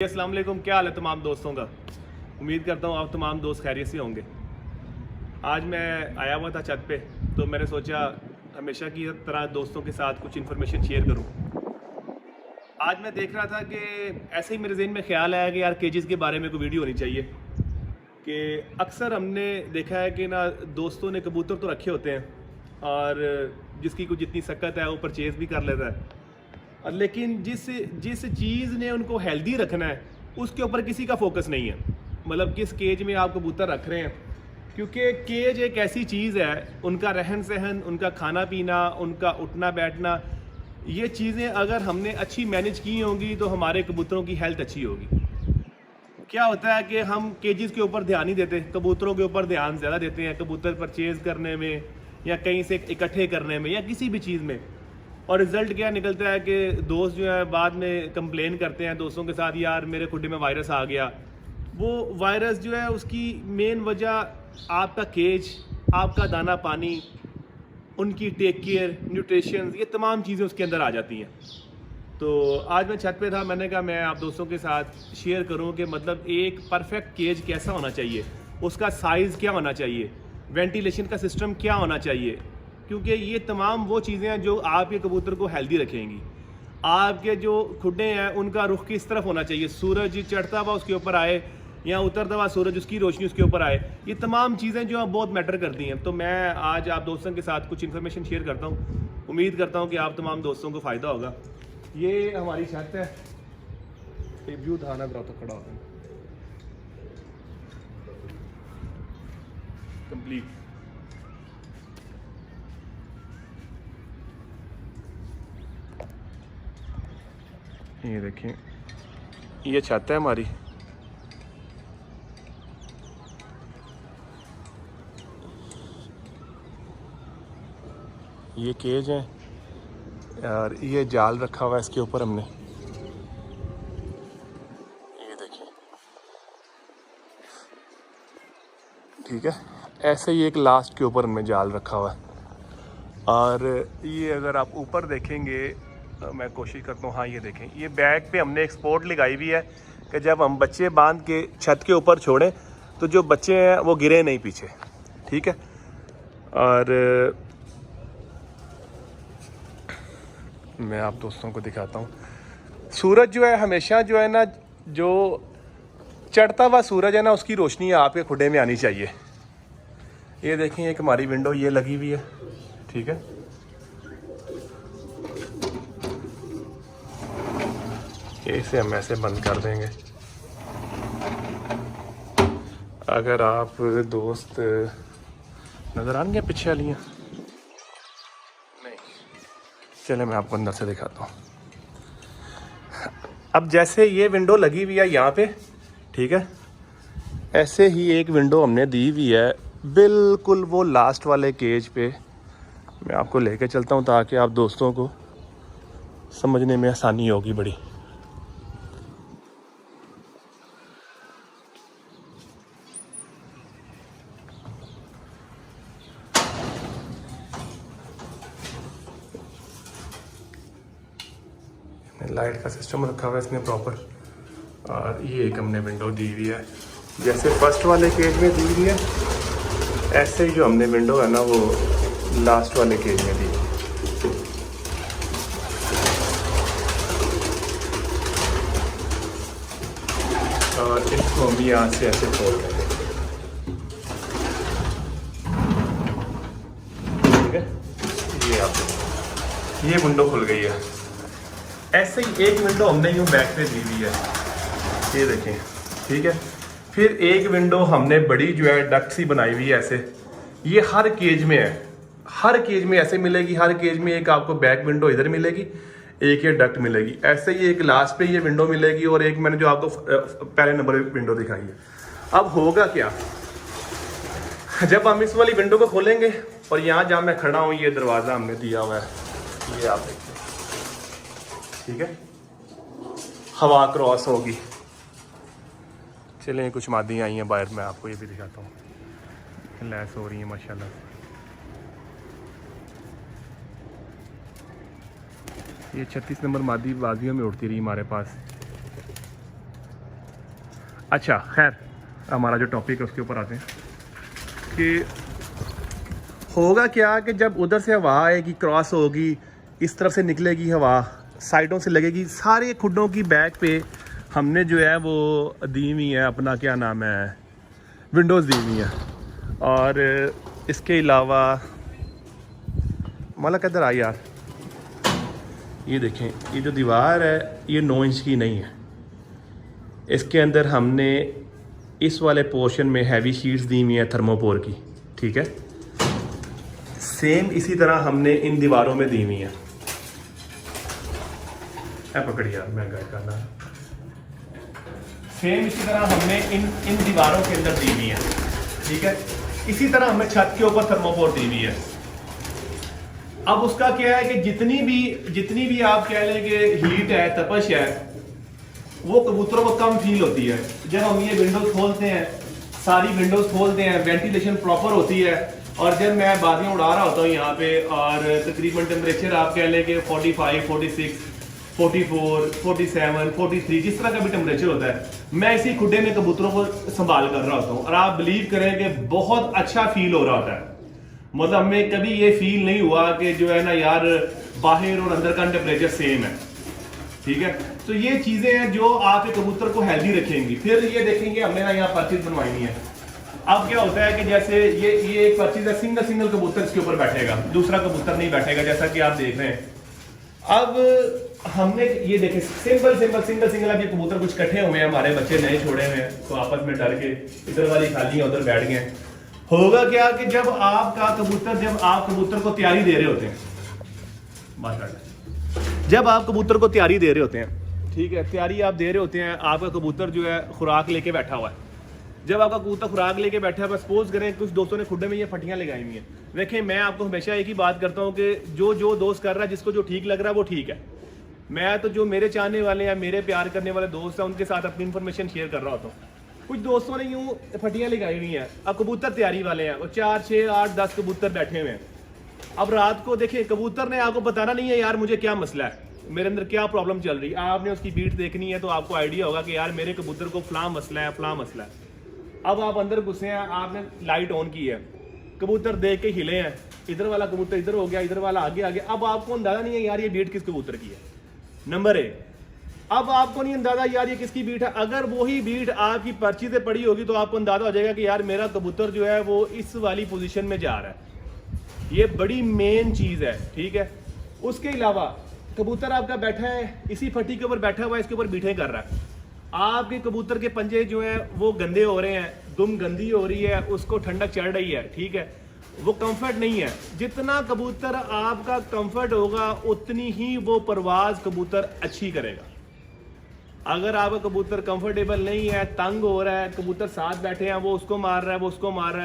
अस्सलाम वालेकुम। क्या हाल है तमाम दोस्तों का। उम्मीद करता हूँ आप तमाम दोस्त खैरियत से होंगे। आज मैं आया हुआ था छत पे, तो मैंने सोचा हमेशा की तरह दोस्तों के साथ कुछ इन्फॉर्मेशन शेयर करूँ। आज मैं देख रहा था कि ऐसे ही मेरे जहन में ख्याल आया कि यार केजेस के बारे में कोई वीडियो होनी चाहिए। कि अक्सर हमने देखा है कि ना दोस्तों ने कबूतर तो रखे होते हैं और जिसकी कुछ जितनी सकत है वो परचेज़ भी कर लेता है, लेकिन जिस जिस चीज़ ने उनको हेल्दी रखना है उसके ऊपर किसी का फोकस नहीं है। मतलब किस केज में आप कबूतर रख रहे हैं, क्योंकि केज एक ऐसी चीज़ है, उनका रहन सहन, उनका खाना पीना, उनका उठना बैठना, ये चीज़ें अगर हमने अच्छी मैनेज की होंगी तो हमारे कबूतरों की हेल्थ अच्छी होगी। क्या होता है कि हम केजेस के ऊपर ध्यान नहीं देते, कबूतरों के ऊपर ध्यान ज़्यादा देते हैं, कबूतर परचेज़ करने में या कहीं से इकट्ठे करने में या किसी भी चीज़ में। और रिज़ल्ट क्या निकलता है कि दोस्त जो है बाद में कंप्लेन करते हैं दोस्तों के साथ, यार मेरे खुडे में वायरस आ गया। वो वायरस जो है उसकी मेन वजह आपका केज, आपका दाना पानी, उनकी टेक केयर, न्यूट्रिशन, ये तमाम चीज़ें उसके अंदर आ जाती हैं। तो आज मैं छत पे था, मैंने कहा मैं आप दोस्तों के साथ शेयर करूं कि मतलब एक परफेक्ट केज कैसा होना चाहिए, उसका साइज़ क्या होना चाहिए, वेंटिलेशन का सिस्टम क्या होना चाहिए, क्योंकि ये तमाम वो चीज़ें हैं जो आपके कबूतर को हेल्दी रखेंगी। आपके जो खुडे हैं उनका रुख किस तरफ होना चाहिए, सूरज चढ़ता हुआ उसके ऊपर आए या उतरता हुआ सूरज उसकी रोशनी उसके ऊपर आए, ये तमाम चीज़ें जो हैं बहुत मैटर करती हैं। तो मैं आज आप दोस्तों के साथ कुछ इन्फॉर्मेशन शेयर करता हूँ, उम्मीद करता हूँ कि आप तमाम दोस्तों को फ़ायदा होगा। ये हमारी छत है, एक व्यू था ना तो खड़ा होता है कंप्लीट। ये देखें, ये छत है हमारी। ये केज है और ये जाल रखा हुआ है इसके ऊपर हमने, ये देखिए, ठीक है। ऐसे ही एक लास्ट के ऊपर हमने जाल रखा हुआ है। और ये अगर आप ऊपर देखेंगे, मैं कोशिश करता हूँ, हाँ ये देखें, ये बैग पे हमने एक स्पोर्ट लगाई हुई है कि जब हम बच्चे बांध के छत के ऊपर छोड़ें तो जो बच्चे हैं वो गिरे नहीं पीछे, ठीक है। और मैं आप दोस्तों को दिखाता हूँ, सूरज जो है हमेशा जो है ना, जो चढ़ता हुआ सूरज है ना, उसकी रोशनी आपके खुडे में आनी चाहिए। ये देखें, एक हमारी विंडो ये लगी हुई है, ठीक है। इसे हम ऐसे बंद कर देंगे। अगर आप दोस्त नज़र आएंगे पीछे वाली नहीं, चले मैं आपको अंदर से दिखाता हूँ। अब जैसे ये विंडो लगी हुई है यहाँ पे, ठीक है, ऐसे ही एक विंडो हमने दी हुई है बिल्कुल वो लास्ट वाले केज पे। मैं आपको लेके चलता हूँ ताकि आप दोस्तों को समझने में आसानी होगी बड़ी। लाइट का सिस्टम रखा हुआ है इसमें प्रॉपर। और ये एक हमने विंडो दी हुई है, जैसे फर्स्ट वाले केज में दी हुई है, ऐसे ही जो हमने विंडो है ना वो लास्ट वाले केज में दी। और इसको हम यहाँ से ऐसे खोल देंगे, ठीक है। ये आप, ये विंडो खुल गई है। ऐसे ही एक विंडो हमने यूँ बैक पे दी हुई है, ये देखें, ठीक है। फिर एक विंडो हमने बड़ी जो है डक्ट सी बनाई हुई है ऐसे, ये हर केज में है, हर केज में ऐसे मिलेगी। हर केज में एक आपको बैक विंडो इधर मिलेगी, एक ये डक्ट मिलेगी। ऐसे ही एक लास्ट पे ये विंडो मिलेगी और एक मैंने जो आपको पहले नंबर विंडो दिखाई है। अब होगा क्या, जब हम इस वाली विंडो को खोलेंगे और यहाँ जहाँ मैं खड़ा हूँ ये दरवाज़ा हमने दिया हुआ है, ये आप देखिए, ठीक है, हवा क्रॉस होगी। चलें, कुछ मादियाँ आई हैं बाहर, मैं आपको ये भी दिखाता हूँ, लैस हो रही है माशाल्लाह। ये 36 नंबर मादी बाजियों में उड़ती रही हमारे पास। अच्छा खैर, हमारा जो टॉपिक है उसके ऊपर आते हैं कि होगा क्या कि जब उधर से हवा आएगी, क्रॉस होगी, इस तरफ से निकलेगी हवा, साइडों से लगेगी, सारे खुडों की बैक पे हमने जो है वो दी हुई है अपना, क्या नाम है, विंडोज़ दी हुई है। और इसके अलावा माला किधर आई यार, ये देखें, ये जो दीवार है ये 9 इंच की नहीं है, इसके अंदर हमने इस वाले पोर्शन में हैवी शीट्स दी हुई है थर्मोपोर की, ठीक है। सेम इसी तरह हमने इन दीवारों में दी हुई है, पकड़ यार मैं गाइड करना, सेम इसी तरह हमने इन दीवारों के अंदर दी हुई है, ठीक है। इसी तरह हमें छत के ऊपर थर्मोपोर दी हुई है। अब उसका क्या है कि जितनी भी आप कह लें कि हीट है, तपश है, वो कबूतरों को कम फील होती है। जब हम ये विंडोज खोलते हैं, सारी विंडोज खोलते हैं, वेंटिलेशन प्रॉपर होती है, और जब मैं बाजियाँ उड़ा रहा होता हूँ यहाँ पे, और तकरीबन टेम्परेचर आप कह लें कि 45, 46, 44, 47, 43 जिस तरह का भी टेम्परेचर होता है, मैं इसी खुड्डे में कबूतरों को संभाल कर रहा होता हूँ, और आप बिलीव करें कि बहुत अच्छा फील हो रहा होता है। मतलब हमें कभी ये फील नहीं हुआ कि जो है ना यार बाहर और अंदर का टेम्परेचर सेम है, ठीक है। तो ये चीजें हैं जो आपके कबूतर को हेल्दी रखेंगी। फिर ये देखेंगे हमने ना यहाँ परचेज बनवाई है। अब क्या होता है कि जैसे ये एक परचेज है, सिंगल कबूतर इसके ऊपर बैठेगा, दूसरा कबूतर नहीं बैठेगा, जैसा कि आप देख रहे हैं। अब हमने ये देखे सिंगल अब ये कबूतर कुछ इकट्ठे हुए हैं, हमारे बच्चे नए छोड़े हुए हैं, तो आपस में डर के इधर वाली खाली है, उधर बैठ गए। होगा क्या कि जब आप कबूतर को तैयारी दे रहे होते हैं, जब आप कबूतर को तैयारी दे रहे होते हैं, ठीक है, तैयारी आप दे रहे होते हैं, आपका कबूतर जो है खुराक लेके बैठा हुआ है। जब आपका कबूतर खुराक लेके बैठा है, बस सपोज करें कुछ दोस्तों ने खुड्डे में ये फटियां लगाई हुई हैं। देखें, मैं आपको हमेशा एक ही बात करता हूँ कि जो दोस्त कर रहा है, जिसको जो ठीक लग रहा है वो ठीक है। मैं तो जो मेरे चाहने वाले हैं, मेरे प्यार करने वाले दोस्त हैं, उनके साथ अपनी इन्फॉर्मेशन शेयर कर रहा होता हूँ। कुछ दोस्तों ने यूं फटियां लगाई हुई हैं, अब कबूतर तैयारी वाले हैं, और 4, 6, 8, 10 कबूतर बैठे हुए हैं। अब रात को देखें, कबूतर ने आपको बताना नहीं है यार मुझे क्या मसला है, मेरे अंदर क्या प्रॉब्लम चल रही है। आपने उसकी बीट देखनी है तो आपको आइडिया होगा कि यार मेरे कबूतर को फलां मसला है। अब आप अंदर घुसे हैं, आपने लाइट ऑन की है, कबूतर देख के हिले हैं, इधर वाला कबूतर इधर हो गया, इधर वाला आगे आ गया। अब आपको अंदाजा नहीं है यार ये बीट किस कबूतर की है, नंबर 1। अब आपको नहीं अंदाजा यार ये किसकी बीट है। अगर वही बीट आपकी पर्ची से पड़ी होगी तो आपको अंदाजा हो जाएगा कि यार मेरा कबूतर जो है वो इस वाली पोजीशन में जा रहा है। ये बड़ी मेन चीज है, ठीक है। उसके अलावा कबूतर आपका बैठा है, इसी फटी के ऊपर बैठा हुआ है, इसके ऊपर बीठे कर रहा है। आपके कबूतर के पंजे जो है वो गंदे हो रहे हैं, दुम गंदी हो रही है, उसको ठंडक चढ़ रही है, ठीक है, वो कंफर्ट नहीं है। जितना कबूतर आपका कंफर्ट होगा उतनी ही वो परवाज कबूतर अच्छी करेगा। अगर आपका कबूतर कंफर्टेबल नहीं है, तंग हो रहा है, कबूतर साथ बैठे हैं, वो उसको मार रहा है,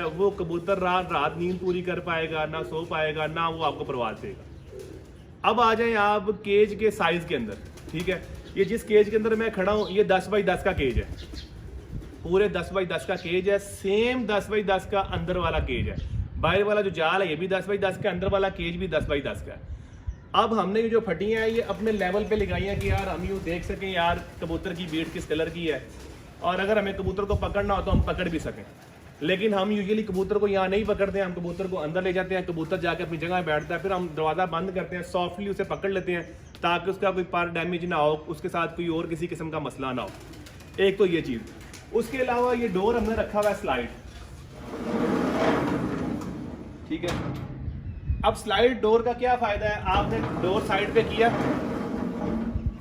वो कबूतर रात नींद पूरी कर पाएगा ना, सो पाएगा ना, वो आपको परवाज देगा। अब आ जाए आप केज के साइज के अंदर, ठीक है। ये जिस केज के अंदर मैं खड़ा हूँ ये 10 बाई 10 का केज है, पूरे 10 बाई 10 का केज है। सेम 10 बाई 10 का अंदर वाला केज है, बाहर वाला जो जाल है ये भी 10 बाई 10 का, अंदर वाला केज भी 10 बाई 10 का है। अब हमने ये जो फटियां हैं ये अपने लेवल पे लगाई हैं कि यार हम यूँ देख सकें यार कबूतर की बीट किस कलर की है, और अगर हमें कबूतर को पकड़ना हो तो हम पकड़ भी सकें। लेकिन हम यूजुअली कबूतर को यहाँ नहीं पकड़ते हैं, हम कबूतर को अंदर ले जाते हैं, कबूतर जाके अपनी जगह बैठता है, फिर हम दरवाज़ा बंद करते हैं, सॉफ्टली उसे पकड़ लेते हैं ताकि उसका कोई पार्ट डैमेज ना हो, उसके साथ कोई और किसी किस्म का मसला ना हो। एक तो ये चीज़। उसके अलावा ये डोर हमने रखा हुआ है स्लाइड, ठीक है। अब स्लाइड डोर का क्या फायदा है, आपने डोर साइड पे किया,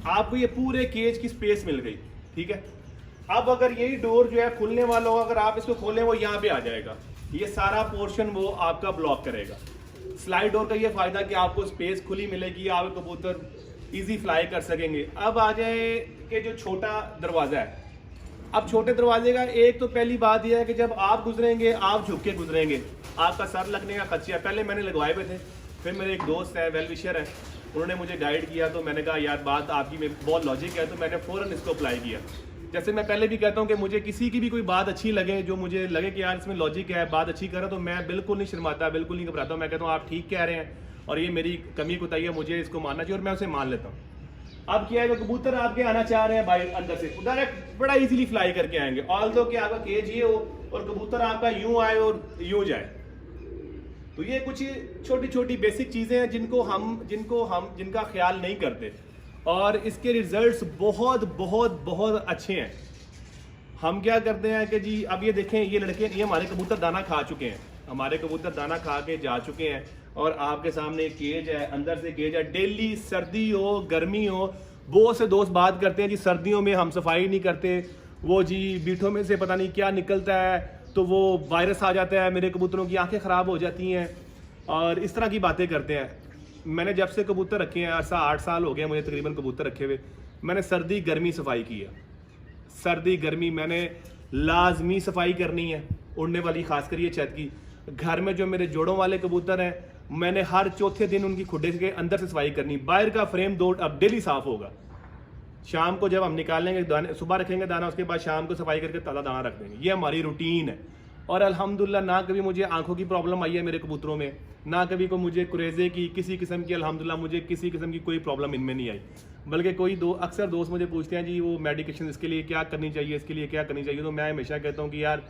आपको ये पूरे केज की स्पेस मिल गई, ठीक है। अब अगर यही डोर जो है खुलने वाला हो, अगर आप इसको खोलें वो यहाँ पे आ जाएगा, ये सारा पोर्शन वो आपका ब्लॉक करेगा। स्लाइड डोर का ये फायदा कि आपको स्पेस खुली मिलेगी, आप कबूतर इजी फ्लाई कर सकेंगे। अब आ जाए कि जो छोटा दरवाज़ा है, अब छोटे दरवाजे का एक तो पहली बात यह है कि जब आप गुजरेंगे आप झुक के गुजरेंगे, आपका सर लगने का खदशा। पहले मैंने लगवाए हुए थे, फिर मेरे एक दोस्त है वेल विशर है, उन्होंने मुझे गाइड किया, तो मैंने कहा यार बात आपकी में बहुत लॉजिक है, तो मैंने फ़ौरन इसको अप्लाई किया। जैसे मैं पहले भी कहता हूँ कि मुझे किसी की भी कोई बात अच्छी लगे, जो मुझे लगे कि यार इसमें लॉजिक है, बात अच्छी करे, तो मैं बिल्कुल नहीं शर्माता, बिल्कुल नहीं घबराता हूँ। मैं कहता हूँ आप ठीक कह रहे हैं और ये मेरी कमी कोताही है, मुझे इसको मानना चाहिए, और मैं उसे मान लेता हूँ। अब क्या है कि कबूतर आपके आना चाह रहे हैं भाई अंदर से, डायरेक्ट बड़ा इजीली फ्लाई करके आएंगे, ऑल्दो कि आपका केज ये हो और कबूतर आपका यूं आए और यूं जाए। तो ये कुछ छोटी छोटी बेसिक चीज़ें हैं जिनका ख्याल नहीं करते, और इसके रिजल्ट्स बहुत बहुत बहुत अच्छे हैं। हम क्या करते हैं कि जी अब ये देखें, ये लड़के ये हमारे कबूतर दाना खा चुके हैं, हमारे कबूतर दाना खा के जा चुके हैं, और आपके सामने केज है, अंदर से केज है। डेली सर्दी हो गर्मी हो, बहुत से दोस्त बात करते हैं जी सर्दियों में हम सफाई नहीं करते, वो जी बीठों में से पता नहीं क्या निकलता है तो वो वायरस आ जाता है, मेरे कबूतरों की आंखें ख़राब हो जाती हैं, और इस तरह की बातें करते हैं। मैंने जब से कबूतर रखे हैं, 8 साल हो गए मुझे तकरीबन कबूतर रखे हुए, मैंने सर्दी गर्मी सफाई की है। सर्दी गर्मी मैंने लाजमी सफाई करनी है, उड़ने वाली खासकर ये छत की। घर में जो मेरे जोड़ों वाले कबूतर हैं, मैंने हर चौथे दिन उनकी खुड्डे के अंदर से सफाई करनी। बाहर का फ्रेम दो अब डेली साफ होगा। शाम को जब हम निकालेंगे दाने, सुबह रखेंगे दाना, उसके बाद शाम को सफाई करके ताज़ा दाना रख देंगे। ये हमारी रूटीन है, और अल्हम्दुलिल्लाह ना कभी मुझे आंखों की प्रॉब्लम आई है मेरे कबूतरों में, ना कभी को मुझे कुरेजे की किसी किस्म की, अल्हम्दुलिल्लाह मुझे किसी किस्म की कोई प्रॉब्लम इनमें नहीं आई। बल्कि अक्सर दोस्त मुझे पूछते हैं जी वो मेडिकेशन इसके लिए क्या करनी चाहिए, इसके लिए क्या करनी चाहिए, तो मैं हमेशा कहता हूँ कि यार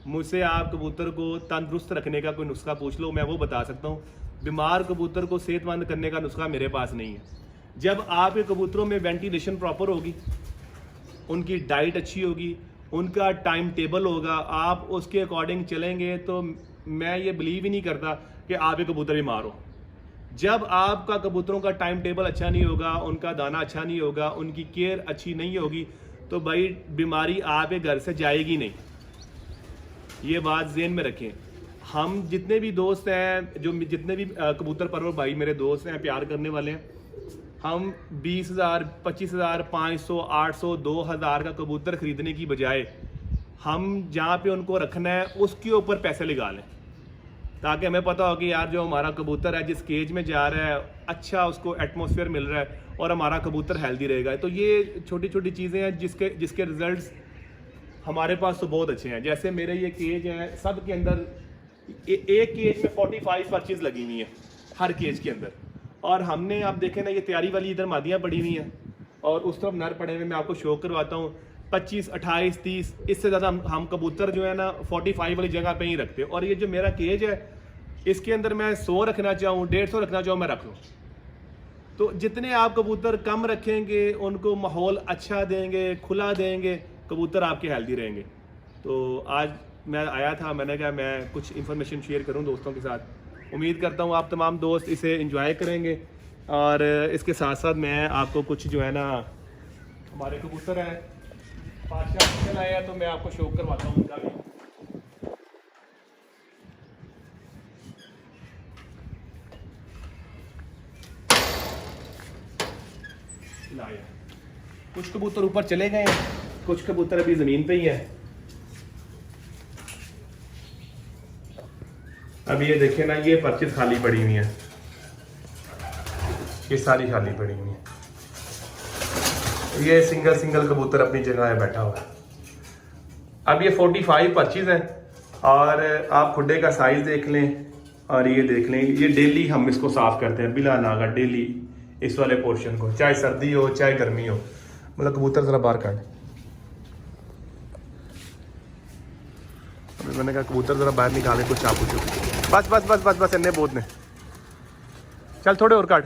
मुझसे आप कबूतर को तंदुरुस्त रखने का कोई नुस्खा पूछ लो, मैं वो बता सकता हूँ। बीमार कबूतर को सेहतमंद करने का नुस्खा मेरे पास नहीं है। जब आपके कबूतरों में वेंटिलेशन प्रॉपर होगी, उनकी डाइट अच्छी होगी, उनका टाइम टेबल होगा, आप उसके अकॉर्डिंग चलेंगे, तो मैं ये बिलीव ही नहीं करता कि आपके कबूतर बीमार हो। जब आपका कबूतरों का टाइम टेबल अच्छा नहीं होगा, उनका दाना अच्छा नहीं होगा, उनकी केयर अच्छी नहीं होगी, तो भाई बीमारी आपके घर से जाएगी नहीं। ये बात ज़हन में रखें। हम जितने भी दोस्त हैं, जितने भी कबूतर परवर भाई मेरे दोस्त हैं, प्यार करने वाले हैं, हम 20,000, 25,000, 500, 800, 2,000 का कबूतर ख़रीदने की बजाय हम जहाँ पे उनको रखना है उसके ऊपर पैसे लगा लें, ताकि हमें पता हो कि यार जो हमारा कबूतर है जिस केज में जा रहा है, अच्छा उसको एटमॉस्फेयर मिल रहा है और हमारा कबूतर हेल्दी रहेगा। तो ये छोटी छोटी चीज़ें हैं जिसके रिजल्ट्स हमारे पास तो बहुत अच्छे हैं। जैसे मेरे ये केज हैं, सब के अंदर एक केज में 45 पर्चेज लगी हुई हैं हर केज के अंदर, और हमने आप देखें ना, ये तैयारी वाली इधर मादियाँ पड़ी हुई हैं और उस तरफ नर पड़े हुए। मैं आपको शो करवाता हूँ, 25, 28, 30, इससे ज़्यादा हम कबूतर जो है ना 45 वाली जगह पे ही रखते हैं। और ये जो मेरा केज है, इसके अंदर मैं 100 रखना चाहूँ, 150 रखना चाहूँ, मैं रख लूँ। तो जितने आप कबूतर कम रखेंगे, उनको माहौल अच्छा देंगे, खुला देंगे, कबूतर आपके हेल्दी रहेंगे। तो आज मैं आया था, मैंने कहा मैं कुछ इन्फॉर्मेशन शेयर करूँ दोस्तों के साथ। उम्मीद करता हूँ आप तमाम दोस्त इसे एंजॉय करेंगे, और इसके साथ साथ मैं आपको कुछ जो है ना, हमारे कबूतर हैं बादशाह चल आए हैं, तो मैं आपको शो करवाता हूँ उनका भी। कुछ कबूतर ऊपर चले गए हैं, कुछ कबूतर अभी ज़मीन पे ही है। अब ये देखें ना, ये पर्चेज खाली पड़ी हुई है, ये सारी खाली पड़ी हुई है। ये सिंगल कबूतर अपनी जगह है बैठा हुआ है। अब ये 45 पर्चेज हैं, और आप खुड्डे का साइज देख लें, और ये देख लें, ये डेली हम इसको साफ करते हैं बिला नागा, डेली इस वाले पोर्शन को, चाहे सर्दी हो चाहे गर्मी हो। मतलब कबूतर जरा बाहर काट, मैंने कहा कबूतर जरा बाहर निकाले कुछ चाकू चुप। बस बस बस बस बस इन्ने बहुत ने, चल थोड़े और काट।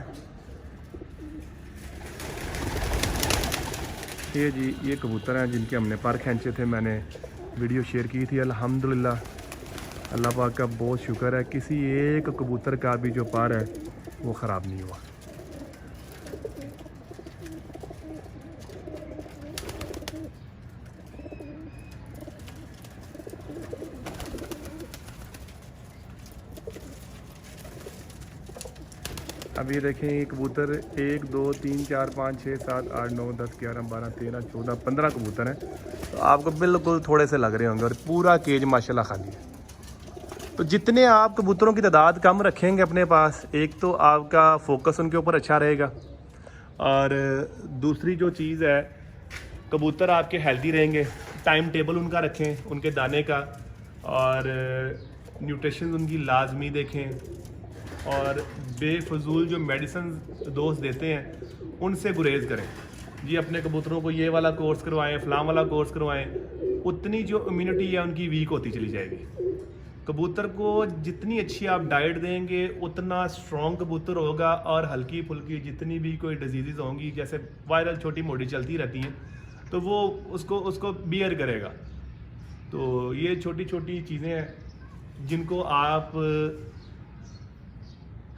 ये जी ये कबूतर हैं जिनके हमने पर खींचे थे, मैंने वीडियो शेयर की थी। अल्हम्दुलिल्लाह, अल्लाह पाक का बहुत शुक्र है, किसी एक कबूतर का भी जो पर है वो ख़राब नहीं हुआ। अब ये देखें, ये कबूतर 1, 2, 3, 4, 5, 6, 7, 8, 9, 10, 11, 12, 13, 14, 15 कबूतर हैं। तो आपको बिल्कुल थोड़े से लग रहे होंगे, और पूरा केज माशाल्लाह खाली है। तो जितने आप कबूतरों की तादाद कम रखेंगे अपने पास, एक तो आपका फोकस उनके ऊपर अच्छा रहेगा, और दूसरी जो चीज़ है, कबूतर आपके हेल्दी रहेंगे। टाइम टेबल उनका रखें, उनके दाने का, और न्यूट्रिशन उनकी लाजमी देखें, और बेफजूल जो मेडिसिन दोस्त देते हैं उनसे गुरेज करें जी। अपने कबूतरों को ये वाला कोर्स करवाएं, फलां वाला कोर्स करवाएं, उतनी जो इम्यूनिटी है उनकी वीक होती चली जाएगी। कबूतर को जितनी अच्छी आप डाइट देंगे उतना स्ट्रॉन्ग कबूतर होगा, और हल्की फुल्की जितनी भी कोई डिजीज़ होंगी, जैसे वायरल छोटी मोटी चलती रहती हैं, तो वो उसको बियर करेगा। तो ये छोटी छोटी चीज़ें हैं जिनको आप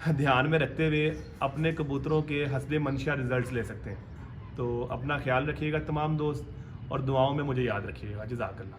ध्यान में रखते हुए अपने कबूतरों के हस्बे मंशा रिजल्ट्स ले सकते हैं। तो अपना ख्याल रखिएगा तमाम दोस्त, और दुआओं में मुझे याद रखिएगा। जज़ाकल्लाह।